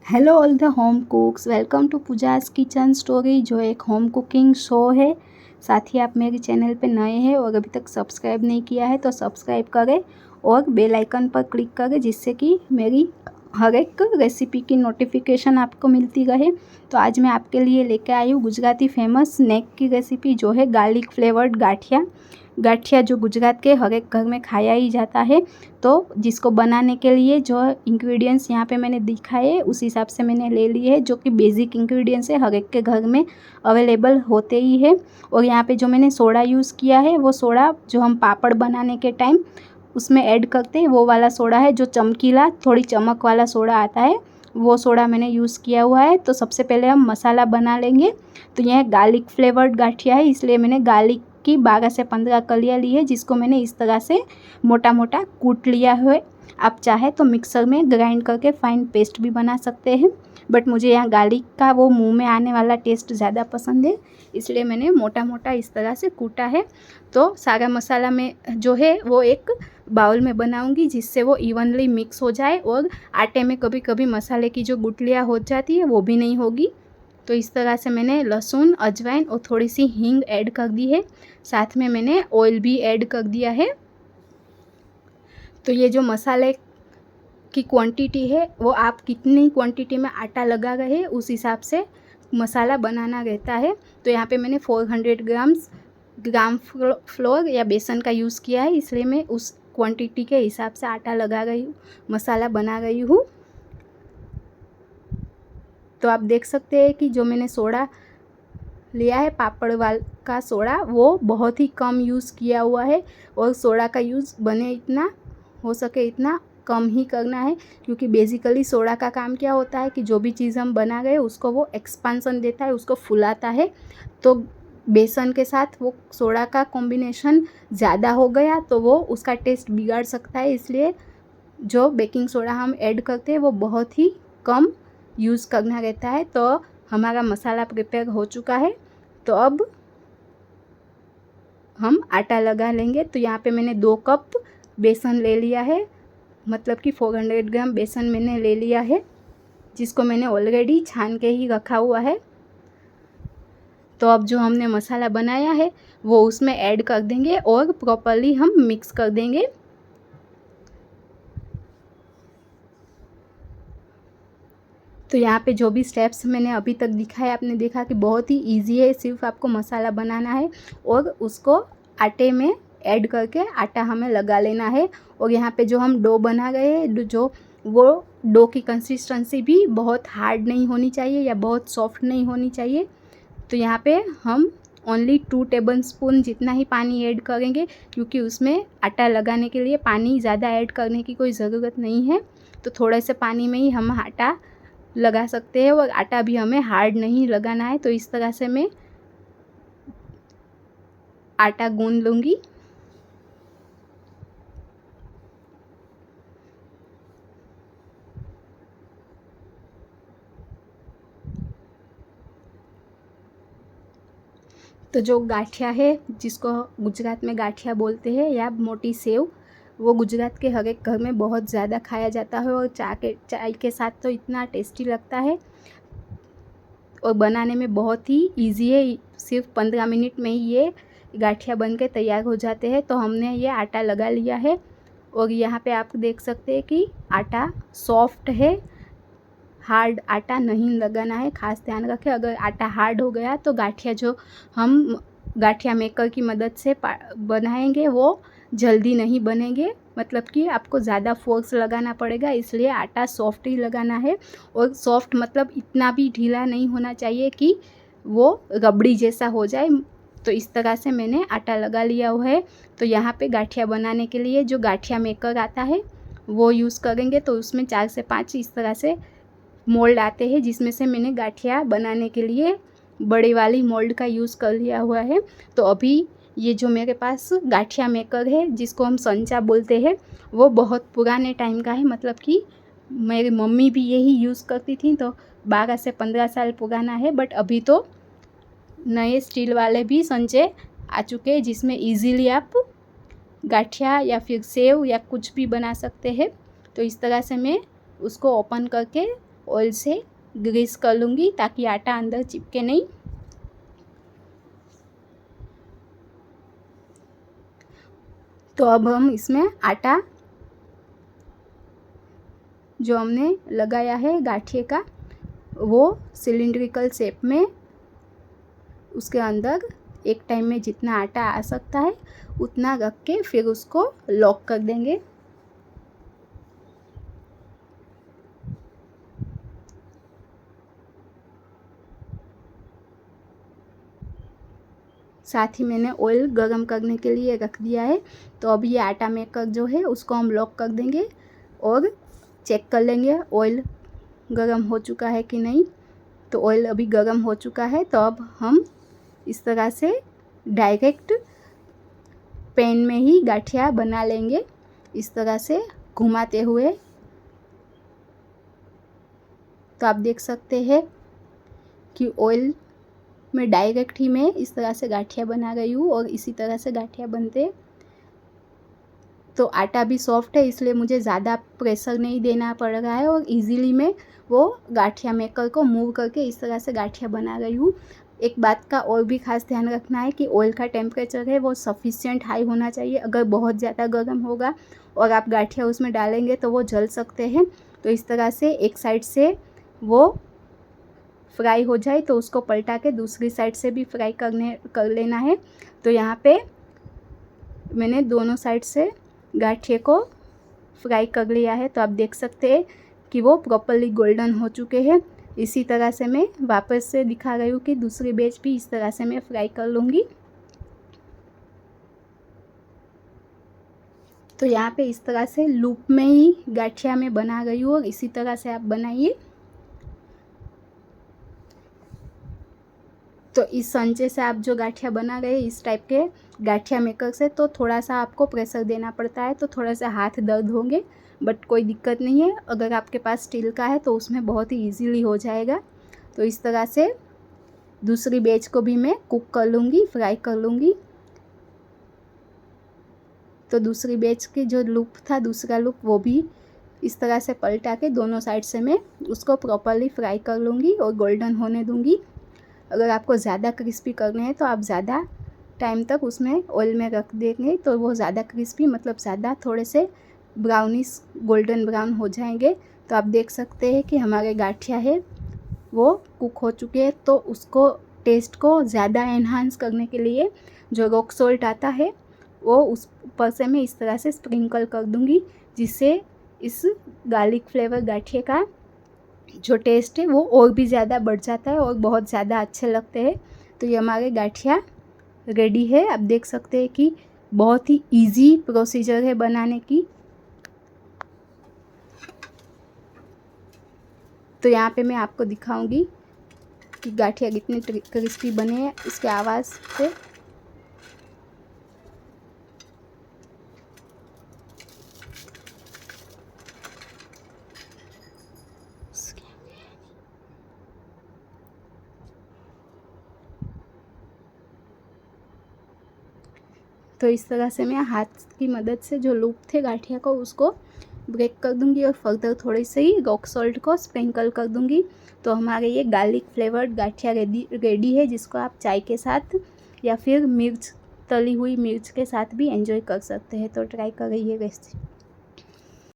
Hello all the home cooks, welcome to Pooja's kitchen story, जो एक home cooking show है। साथ ही आप मेरे चैनल पे नए हैं और अभी तक सब्सक्राइब नहीं किया है तो सब्सक्राइब करें और बेल आइकन पर क्लिक करें, जिससे कि मेरी हर एक रेसिपी की नोटिफिकेशन आपको मिलती रहे। तो आज मैं आपके लिए लेके आई हूँ गुजराती फेमस स्नैक की रेसिपी, जो है गार्लिक फ्लेवर्ड गाठिया। गाठिया जो गुजरात के हर एक घर में खाया ही जाता है। तो जिसको बनाने के लिए जो इंग्रेडिएंट्स यहाँ पे मैंने दिखाए उस हिसाब से मैंने ले लिए है, जो कि बेसिक इंग्रेडिएंट्स है, हर एक के घर में अवेलेबल होते ही है। और यहाँ पे जो मैंने सोडा यूज़ किया है वो सोडा जो हम पापड़ बनाने के टाइम उसमें ऐड करते हैं वो वाला सोडा है, जो चमकीला थोड़ी चमक वाला सोडा आता है, वो सोडा मैंने यूज़ किया हुआ है। तो सबसे पहले हम मसाला बना लेंगे। तो यह गार्लिक फ्लेवर्ड गाठिया है, इसलिए मैंने गार्लिक की 12 से 15 कलियाँ ली है, जिसको मैंने इस तरह से मोटा मोटा कूट लिया है। आप चाहे तो मिक्सर में ग्राइंड करके फाइन पेस्ट भी बना सकते हैं, बट मुझे यहाँ गार्लिक का वो मुंह में आने वाला टेस्ट ज़्यादा पसंद है, इसलिए मैंने मोटा मोटा इस तरह से कूटा है। तो सारा मसाला में जो है वो एक बाउल में बनाऊंगी, जिससे वो इवनली मिक्स हो जाए और आटे में कभी कभी मसाले की जो गुठलियाँ हो जाती है वो भी नहीं होगी। तो इस तरह से मैंने लहसुन, अजवाइन और थोड़ी सी हींग ऐड कर दी है। साथ में मैंने ऑयल भी ऐड कर दिया है। तो ये जो मसाले की क्वांटिटी है वो आप कितनी क्वांटिटी में आटा लगा रहे हैं उस हिसाब से मसाला बनाना रहता है। तो यहाँ पे मैंने 400 ग्राम फ्लोर या बेसन का यूज़ किया है, इसलिए मैं उस क्वांटिटी के हिसाब से आटा लगा रही हूँ, मसाला बना रही हूँ। तो आप देख सकते हैं कि जो मैंने सोडा लिया है पापड़ वाल का सोडा, वो बहुत ही कम यूज़ किया हुआ है। और सोडा का यूज़ बने इतना हो सके इतना कम ही करना है, क्योंकि बेसिकली सोडा का काम क्या होता है कि जो भी चीज़ हम बना गए उसको वो एक्सपांसन देता है, उसको फुलाता है। तो बेसन के साथ वो सोडा का कॉम्बिनेशन ज़्यादा हो गया तो वो उसका टेस्ट बिगाड़ सकता है, इसलिए जो बेकिंग सोडा हम ऐड करते हैं वो बहुत ही कम यूज़ करना रहता है। तो हमारा मसाला प्रिपेयर हो चुका है, तो अब हम आटा लगा लेंगे। तो यहाँ पे मैंने 2 कप बेसन ले लिया है, मतलब कि 400 ग्राम बेसन मैंने ले लिया है, जिसको मैंने ऑलरेडी छान के ही रखा हुआ है। तो अब जो हमने मसाला बनाया है वो उसमें ऐड कर देंगे और प्रॉपरली हम मिक्स कर देंगे। तो यहाँ पे जो भी स्टेप्स मैंने अभी तक दिखाए आपने देखा कि बहुत ही इजी है, सिर्फ आपको मसाला बनाना है और उसको आटे में ऐड करके आटा हमें लगा लेना है। और यहाँ पे जो हम डो बना गए हैं, जो वो डो की कंसिस्टेंसी भी बहुत हार्ड नहीं होनी चाहिए या बहुत सॉफ्ट नहीं होनी चाहिए। तो यहाँ पे हम ओनली 2 टेबल स्पून जितना ही पानी ऐड करेंगे, क्योंकि उसमें आटा लगाने के लिए पानी ज़्यादा ऐड करने की कोई ज़रूरत नहीं है। तो थोड़े से पानी में ही हम आटा लगा सकते हैं और आटा भी हमें हार्ड नहीं लगाना है। तो इस तरह से मैं आटा गूंद लूँगी। तो जो गाठिया है, जिसको गुजरात में गाठिया बोलते हैं या मोटी सेव, वो गुजरात के हर एक घर में बहुत ज़्यादा खाया जाता है और चाय के साथ तो इतना टेस्टी लगता है और बनाने में बहुत ही इजी है। सिर्फ 15 मिनट में ही ये गाठिया बन के तैयार हो जाते हैं। तो हमने ये आटा लगा लिया है और यहाँ पे आप देख सकते हैं कि आटा सॉफ्ट है, हार्ड आटा नहीं लगाना है, खास ध्यान रखें। अगर आटा हार्ड हो गया तो गाठिया जो हम गाठिया मेकर की मदद से बनाएंगे वो जल्दी नहीं बनेंगे, मतलब कि आपको ज़्यादा फोर्स लगाना पड़ेगा, इसलिए आटा सॉफ्ट ही लगाना है। और सॉफ्ट मतलब इतना भी ढीला नहीं होना चाहिए कि वो रबड़ी जैसा हो जाए। तो इस तरह से मैंने आटा लगा लिया हुआ है। तो यहाँ पे गाठिया बनाने के लिए जो गाठिया मेकर आता है वो यूज़ करेंगे। तो उसमें 4 से 5 इस तरह से मोल्ड आते हैं, जिसमें से मैंने गाठिया बनाने के लिए बड़े वाली मोल्ड का यूज़ कर लिया हुआ है। तो अभी ये जो मेरे पास गाठिया मेकर है, जिसको हम संचा बोलते हैं, वो बहुत पुराने टाइम का है, मतलब कि मेरी मम्मी भी यही यूज़ करती थी। तो 12 से 15 साल पुराना है, बट अभी तो नए स्टील वाले भी संचे आ चुके हैं, जिसमें ईज़िली आप गाठिया या फिर सेव या कुछ भी बना सकते हैं। तो इस तरह से मैं उसको ओपन करके ऑयल से ग्रीस कर लूँगी ताकि आटा अंदर चिपके नहीं। तो अब हम इसमें आटा जो हमने लगाया है गाठिए का वो सिलिंड्रिकल शेप में उसके अंदर एक टाइम में जितना आटा आ सकता है उतना रख के फिर उसको लॉक कर देंगे। साथ ही मैंने ऑयल गरम करने के लिए रख दिया है। तो अब ये आटा मेकर जो है उसको हम लॉक कर देंगे और चेक कर लेंगे ऑयल गरम हो चुका है कि नहीं। तो ऑयल अभी गरम हो चुका है। तो अब हम इस तरह से डायरेक्ट पैन में ही गाठिया बना लेंगे, इस तरह से घुमाते हुए। तो आप देख सकते हैं कि ऑयल में डायरेक्ट ही मैं इस तरह से गाठिया बना रही हूँ और इसी तरह से गाठिया बनते। तो आटा भी सॉफ्ट है इसलिए मुझे ज़्यादा प्रेशर नहीं देना पड़ रहा है और इजीली मैं वो गाठिया मेकर को मूव करके इस तरह से गाठिया बना रही हूँ। एक बात का और भी खास ध्यान रखना है कि ऑयल का टेम्परेचर है वो सफिशिएंट हाई होना चाहिए। अगर बहुत ज़्यादा गर्म होगा और आप गाठिया उसमें डालेंगे तो वो जल सकते हैं। तो इस तरह से एक साइड से वो फ्राई हो जाए तो उसको पलटा के दूसरी साइड से भी फ्राई कर लेना है। तो यहाँ पे मैंने दोनों साइड से गाठिए को फ्राई कर लिया है। तो आप देख सकते हैं कि वो प्रॉपरली गोल्डन हो चुके हैं। इसी तरह से मैं वापस से दिखा रही हूँ कि दूसरी बैच भी इस तरह से मैं फ्राई कर लूँगी। तो यहाँ पे इस तरह से लूप में ही गाठिया मैं बना रही हूँ और इसी तरह से आप बनाइए। तो इस संचे से आप जो गाठिया बना रहे हैं इस टाइप के गाठिया मेकर से तो थोड़ा सा आपको प्रेशर देना पड़ता है, तो थोड़ा सा हाथ दर्द होंगे, बट कोई दिक्कत नहीं है। अगर आपके पास स्टील का है तो उसमें बहुत ही इजीली हो जाएगा। तो इस तरह से दूसरी बैच को भी मैं कुक कर लूँगी, फ्राई कर लूँगी। तो दूसरी बैच की जो लूप था, दूसरा लूप, वो भी इस तरह से पलटा के दोनों साइड से मैं उसको प्रॉपरली फ्राई कर लूँगी और गोल्डन होने दूँगी। अगर आपको ज़्यादा क्रिस्पी करने हैं तो आप ज़्यादा टाइम तक उसमें ऑयल में रख देंगे तो वो ज़्यादा क्रिस्पी, मतलब ज़्यादा थोड़े से ब्राउनिश गोल्डन ब्राउन हो जाएंगे। तो आप देख सकते हैं कि हमारे गाठिया है वो कुक हो चुके हैं। तो उसको टेस्ट को ज़्यादा एनहांस करने के लिए जो रॉक सॉल्ट आता है वो उस ऊपर से मैं इस तरह से स्प्रिंकल कर दूँगी, जिससे इस गार्लिक फ्लेवर गाठिए का जो टेस्ट है वो और भी ज़्यादा बढ़ जाता है और बहुत ज़्यादा अच्छे लगते हैं। तो ये हमारे गाठिया रेडी है। आप देख सकते हैं कि बहुत ही इजी प्रोसीजर है बनाने की। तो यहाँ पे मैं आपको दिखाऊंगी कि गाठिया कितने क्रिस्पी बने हैं इसके आवाज़ से। तो इस तरह से मैं हाथ की मदद से जो लूप थे गाठिया को उसको ब्रेक कर दूंगी और फर्दर थोड़ी से ही रॉक सॉल्ट को स्प्रिंकल कर दूंगी। तो हमारे ये गार्लिक फ्लेवर्ड गाठिया रेडी है, जिसको आप चाय के साथ या फिर मिर्च, तली हुई मिर्च के साथ भी एंजॉय कर सकते हैं। तो ट्राई करिए रेसिपी।